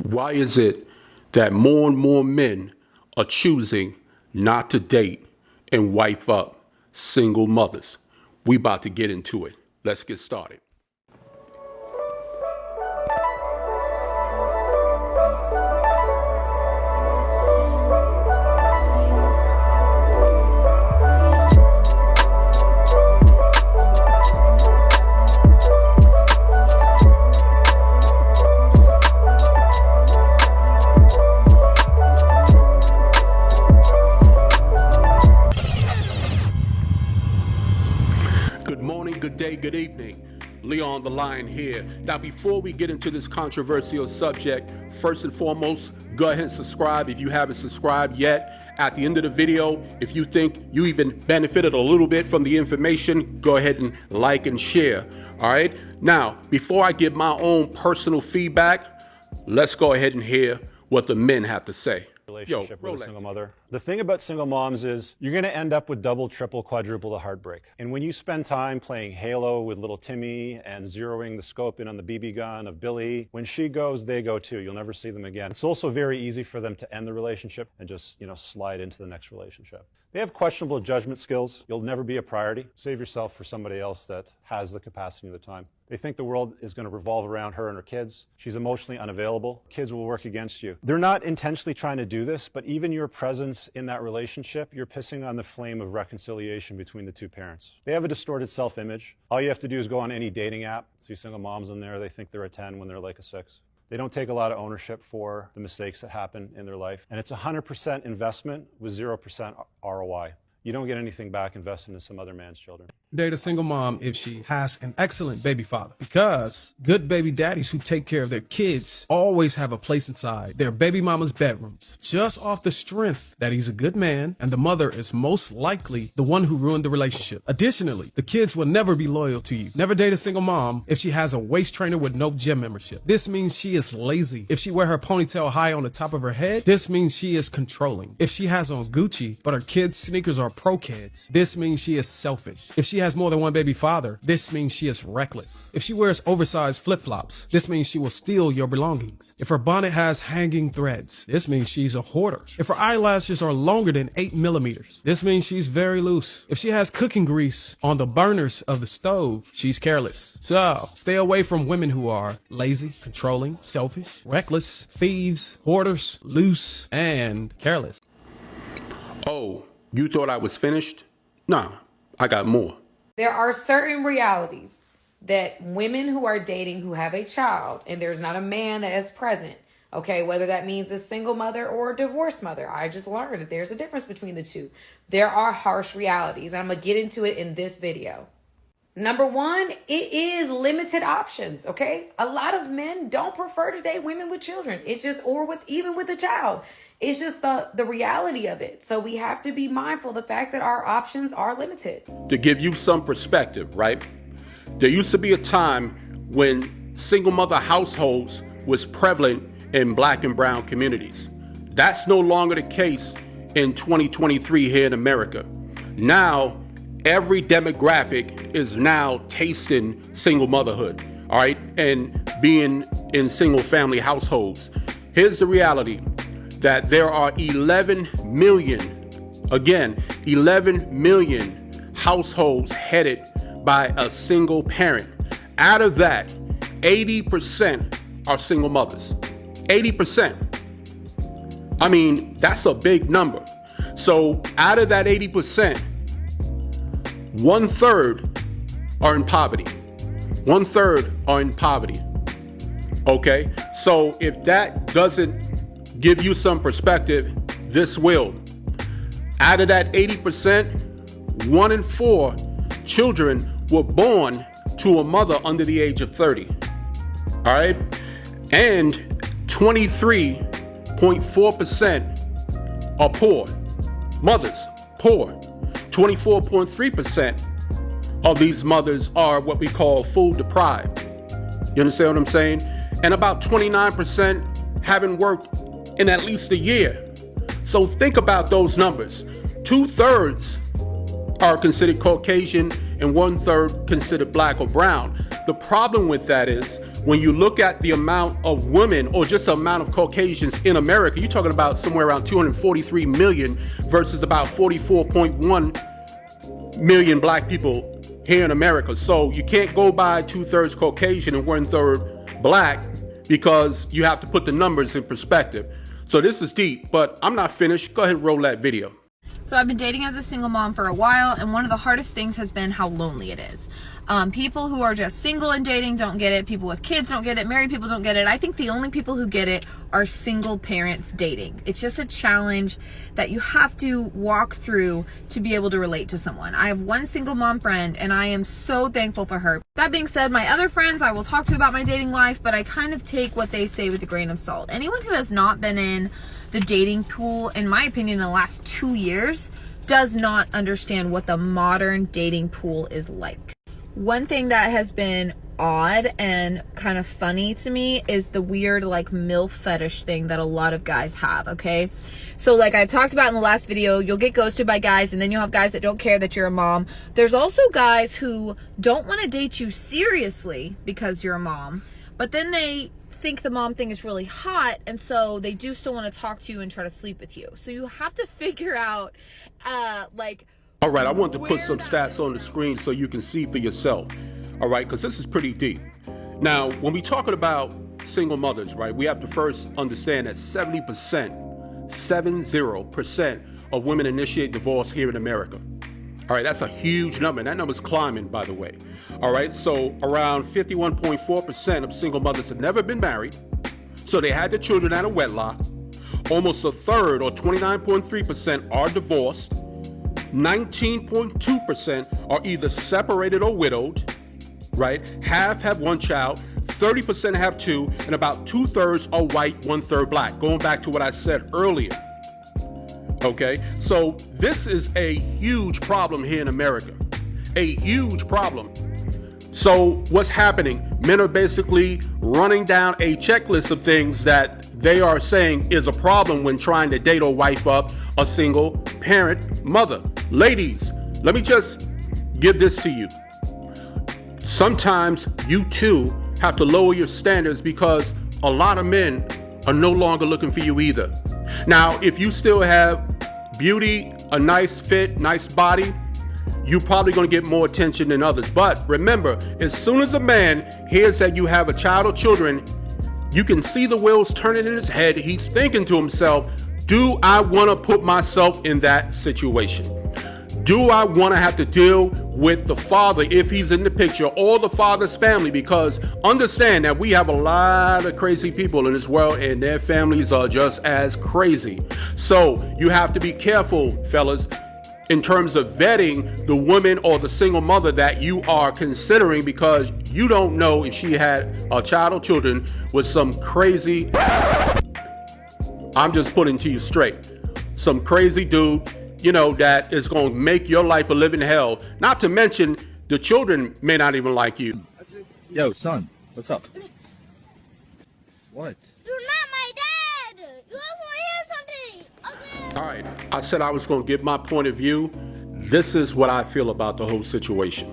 Why is it that more and more men are choosing not to date and wipe up single mothers? We about to get into it. Let's get started. Good morning, good day, good evening. Leon the Lion here. Now, before we get into this controversial subject, first and foremost, go ahead and subscribe if you haven't subscribed yet. At the end of the video, if you think you even benefited a little bit from the information, go ahead and like and share. All right. Now, before I give my own personal feedback, let's go ahead and hear what the men have to say. Relationship with a single mother. The thing about single moms is you're going to end up with double, triple, quadruple the heartbreak. And when you spend time playing Halo with little Timmy and zeroing the scope in on the BB gun of Billy, when she goes, they go too. You'll never see them again. It's also very easy for them to end the relationship and just, slide into the next relationship. They have questionable judgment skills. You'll never be a priority. Save yourself for somebody else that has the capacity and the time. They think the world is going to revolve around her and her kids. She's emotionally unavailable. Kids will work against you. They're not intentionally trying to do this, but even your presence in that relationship, you're pissing on the flame of reconciliation between the two parents. They have a distorted self-image. All you have to do is go on any dating app. See single moms in there, they think they're a 10 when they're like a 6. They don't take a lot of ownership for the mistakes that happen in their life. And it's 100% investment with 0% ROI. You don't get anything back invested in some other man's children. Date a single mom if she has an excellent baby father, because good baby daddies who take care of their kids always have a place inside their baby mama's bedrooms, just off the strength that he's a good man and the mother is most likely the one who ruined the relationship. Additionally, the kids will never be loyal to you. Never date a single mom if she has a waist trainer with no gym membership. This means she is lazy. If she wear her ponytail high on the top of her head, this means she is controlling. If she has on Gucci but her kids' sneakers are pro kids, this means she is selfish. If she has more than one baby father, this means she is reckless. If she wears oversized flip-flops, this means she will steal your belongings. If her bonnet has hanging threads, this means she's a hoarder. If her eyelashes are longer than 8 millimeters, this means she's very loose. If she has cooking grease on the burners of the stove, she's careless. So, stay away from women who are lazy, controlling, selfish, reckless, thieves, hoarders, loose, and careless. Oh, you thought I was finished? Nah, I got more. There are certain realities that women who are dating who have a child and there's not a man that is present, okay, whether that means a single mother or a divorced mother. I just learned that there's a difference between the two. There are harsh realities. I'm going to get into it in this video. Number one, it is limited options, okay? A lot of men don't prefer to date women with children. It's just, or with even with a child. It's just the reality of it. So we have to be mindful of the fact that our options are limited. To give you some perspective, right? There used to be a time when single mother households was prevalent in Black and brown communities. That's no longer the case in 2023 here in America. Now, every demographic is now tasting single motherhood, all right, and being in single family households. Here's the reality, that there are 11 million households headed by a single parent. Out of that, 80% are single mothers. 80%. I mean, that's a big number. So out of that 80%, 1/3 are in poverty. 1/3 are in poverty. Okay, so if that doesn't give you some perspective, this will. Out of that 80%, 1 in 4 children were born to a mother under the age of 30. All right, and 23.4% are poor. Mothers, poor. 24.3% of these mothers are what we call food deprived. You understand what I'm saying? And about 29% haven't worked in at least a year. So think about those numbers. 2/3 are considered Caucasian and 1/3 considered Black or brown. The problem with that is when you look at the amount of women or just the amount of Caucasians in America, you're talking about somewhere around 243 million versus about 44.1 million black people here in America. So you can't go by 2/3 Caucasian and 1/3 black because you have to put the numbers in perspective. So this is deep, but I'm not finished. Go ahead and roll that video. So I've been dating as a single mom for a while, and one of the hardest things has been how lonely it is. People who are just single and dating don't get it. People with kids don't get it. Married people don't get it. I think the only people who get it are single parents dating. It's just a challenge that you have to walk through to be able to relate to someone. I have one single mom friend, and I am so thankful for her. That being said, my other friends I will talk to about my dating life, but I kind of take what they say with a grain of salt. Anyone who has not been in the dating pool, in my opinion, in the last 2 years, does not understand what the modern dating pool is like. One thing that has been odd and kind of funny to me is the weird like MILF fetish thing that a lot of guys have, okay? So like I talked about in the last video, you'll get ghosted by guys, and then you'll have guys that don't care that you're a mom. There's also guys who don't want to date you seriously because you're a mom, but then they think the mom thing is really hot, and so they do still want to talk to you and try to sleep with you. So you have to figure out All right, I want to put some stats on the screen so you can see for yourself. All right, because this is pretty deep. Now, when we're talking about single mothers, right, we have to first understand that 70% of women initiate divorce here in America. All right, that's a huge number, and that number's climbing, by the way. All right, so around 51.4% of single mothers have never been married, so they had their children out of wedlock. Almost a third, or 29.3%, are divorced. 19.2% are either separated or widowed, right? Half have one child, 30% have two, and about 2/3 are white, 1/3 black. Going back to what I said earlier. Okay, so this is a huge problem here in America. A huge problem. So what's happening? Men are basically running down a checklist of things that they are saying is a problem when trying to date or wife up a single parent mother. Ladies, let me just give this to you. Sometimes you too have to lower your standards because a lot of men are no longer looking for you either. Now, if you still have beauty, a nice fit, nice body, you're probably going to get more attention than others. But remember, as soon as a man hears that you have a child or children, you can see the wheels turning in his head. He's thinking to himself, do I want to put myself in that situation? Do I want to have to deal with the father if he's in the picture, or the father's family? Because understand that we have a lot of crazy people in this world, and their families are just as crazy. So you have to be careful, fellas, in terms of vetting the woman or the single mother that you are considering, because you don't know if she had a child or children with some crazy, I'm just putting to you straight, some crazy dude, you know, that is going to make your life a living hell. Not to mention, the children may not even like you. Yo, son, what's up? What? You're not my dad! You also want to hear something! Okay. All right, I said I was going to give my point of view. This is what I feel about the whole situation.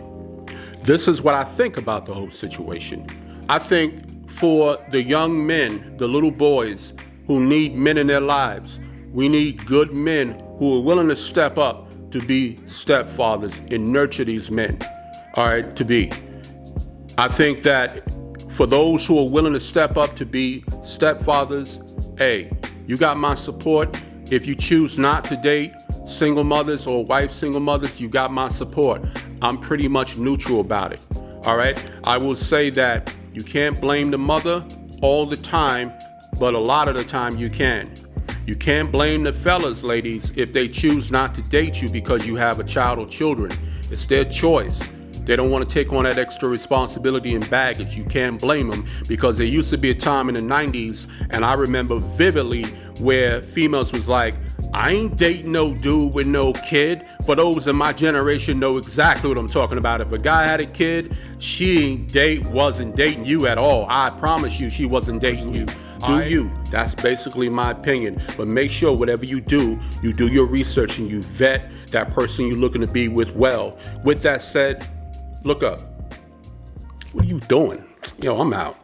This is what I think about the whole situation. I think for the young men, the little boys who need men in their lives, we need good men who are willing to step up to be stepfathers and nurture these men, all right, to be. I think that for those who are willing to step up to be stepfathers, hey, you got my support. If you choose not to date single mothers or wife single mothers, you got my support. I'm pretty much neutral about it, all right? I will say that you can't blame the mother all the time, but a lot of the time you can. You can't blame the fellas, ladies, if they choose not to date you because you have a child or children. It's their choice. They don't want to take on that extra responsibility and baggage. You can't blame them, because there used to be a time in the 90s, and I remember vividly, where females was like, I ain't dating no dude with no kid. For those in my generation know exactly what I'm talking about. If a guy had a kid, she wasn't dating you at all. I promise you, she wasn't dating you. Do you? That's basically my opinion. But make sure whatever you do your research and you vet that person you're looking to be with well. With that said, look up. What are you doing? Yo, I'm out.